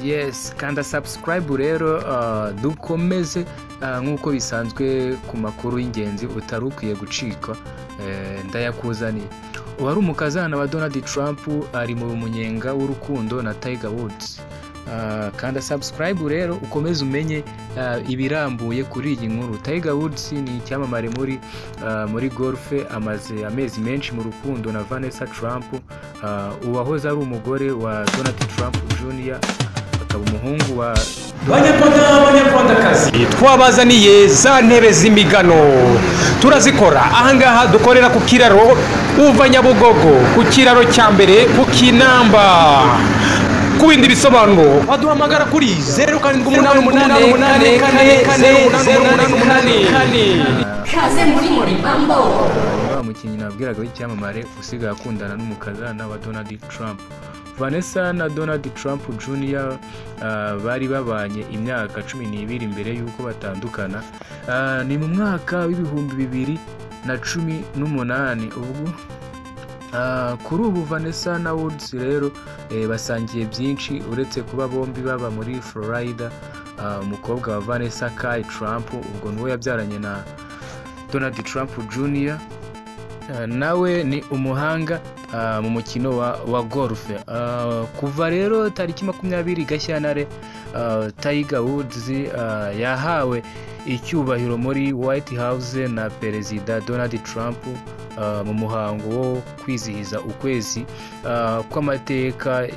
Yes, kanda subscribe rero dukomeze nk'uko bisanzwe ku makuru y'ingenzi utari ukwiye gucika ndayakuzaniye. Uwari umukazana wa Donald Trump ari mu munyenga w'urukundo na Tiger Woods. Kanda subscribe rero ukomeze umenye ibirambuye kuri iyi nkuru. Tiger Woods ni icyamamare muri golf, amaze amezi menshi mu rukundo na Vanessa Trump, uwahoze ari umugore wa Donald Trump Jr, akaba umuhungu wa Banyarwandakazi. Twabazaniye za ntebe z'imigano turazikora ahangaha, dukorera ku kiraro uva Nyabugogo, ku kiraro cya mbere ku Kinamba. Ku bindi bisobanuro waduhamagara kuri 0788440888. Kaze muri Bambo. Umukinnyi nabwiraga w'icyamamare usigaye akundana n'umukazana wa Donald Trump. Vanessa na Donald Trump Jr bari babanye imyaka 12 mbere y'uko batandukana. Ni mu mwaka w'ibihumbi 2018. ubwo kuri ubu Vanessa na Woods rero basangiye byinshi uretse kuba bombi baba muri Florida. Umukobwa wa Vanessa, Kai Trump, ubwo niwe yabyaranye na Donald Trump Jr, nawe ni umuhanga mu mukino wa golf. Kuva rero tariki 20 Gashyantare, Tiger Woods yahawe icyubahiro muri White House na Perezida Donald Trump mu muhango wo kwizihiza ukwezi kw'amateka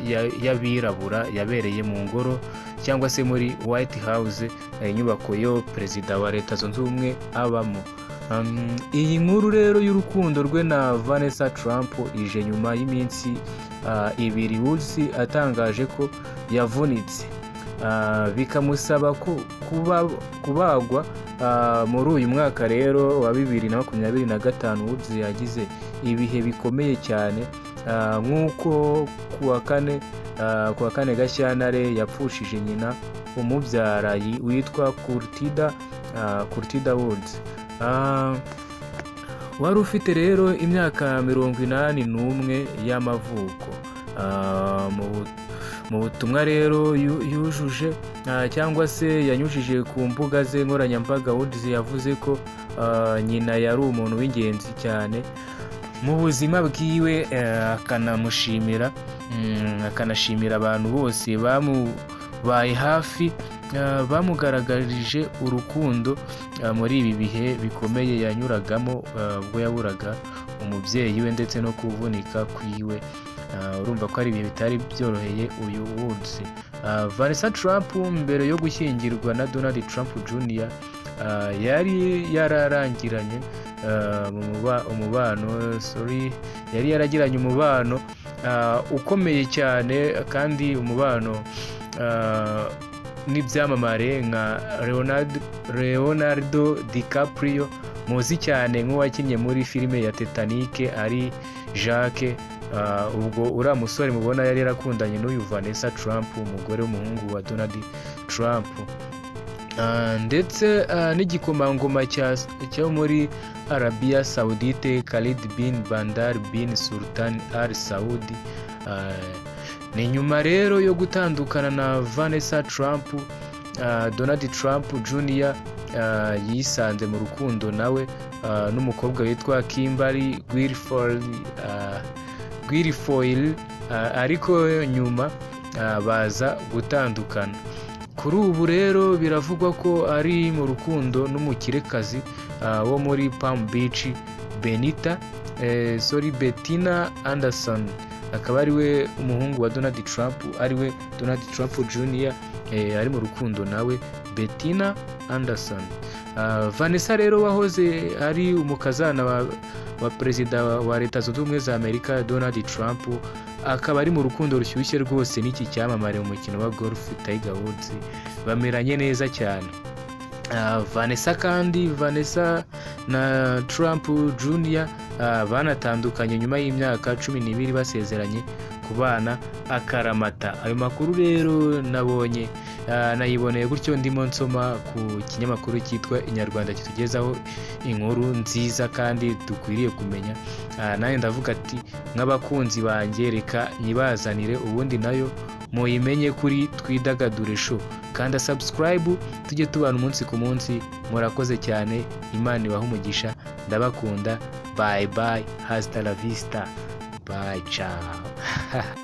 y'abirabura yabereye mu ngoro cyangwa se muri White House, inyubako yo Perezida wa Leta Zunze Ubumwe abamo. Iyi nkuru rero y'urukundo rwe na Vanessa Trump ije nyuma y'iminsi 2 Woods atangaje ko yavunitse, bikamusaba ko kubagwa muri uyu mwaka rero wa 2025. Woods yagize ibihe bikomeye cyane, nk'uko kuwa kane Gashyantare yapfushije nyina umubyara witwa Courtida Woods, wari ufite rero imyaka 81 y'amavuko. Mu butumwa rero yujuje cyangwa se yanyujije ku mbuga ze nkoranyambaga, Woods yavuze ko nyina yari umuntu w'ingenzi cyane mu buzima bwiwe, akanashimira abantu bose bamubaye hafi, bamugaragarije urukundo muri ibi bihe bikomeye yanyuragamo ubwo yaburaga umubyeyi we ndetse no kuvunika kwiwe. Urumva ko ari ibihe bitari byoroheye uyu Woods. Vanessa Trump mbere yo gushyingirwa na Donald Trump Jr yari yararangiranye yari yaragiranye umubano ukomeye cyane, kandi umubano n'ibyamamare nka Leonardo DiCaprio, muzi cyane nk'uwakinnye muri filime ya Titanic ari Jacques. Ubwo uriya musore mubona yari yarakundanye n'uyu Vanessa Trump, umugore w'umuhungu wa Donald Trump, ndetse n'igikomangoma cyo muri Arabia Saudite, Khalid bin Bandar bin Sultan Al Saudi. Ni nyuma rero yo gutandukana na Vanessa Trump, Donald Trump Jr yisanze mu rukundo nawe n'umukobwa witwa Kimberly Guilfoyle, ariko nyuma baza gutandukana. Kuri ubu rero biravugwa ko ari mu rukundo n'umukirekazi wo muri Palm Beach, Bettina Anderson, akaba ariwe umuhungu wa Donald Trump, ariwe Donald Trump Jr ari mu rukundo nawe Bettina Anderson. Vanessa rero wahoze ari umukazana wa Perezida wa Leta Zunze Ubumwe za Amerika Donald Trump, akaba ari mu rukundo rushyushye rwose n'iki cyamamare mu mukino wa golf Tiger Woods. Bameranye neza cyane. Vanessa na Trump Jr banatandukanye nyuma y'imyaka 12 basezeranye kubana akaramata. Ayo makuru rero nabonye nayiboneye gutyo ndimo nsoma ku kinyamakuru cyitwa Inyarwanda kitugezaho inkuru nziza kandi dukwiriye kumenya. Nawe ndavuga ati nk'abakunzi banjye reka nyibazanire ubundi nayo muyimenye kuri Twidagadure Show. Kanda subscribe tujye tubana umunsi ku munsi. Murakoze cyane, Imana ibahe umugisha, ndabakunda. Bye bye, hasta la vista, bye ciao.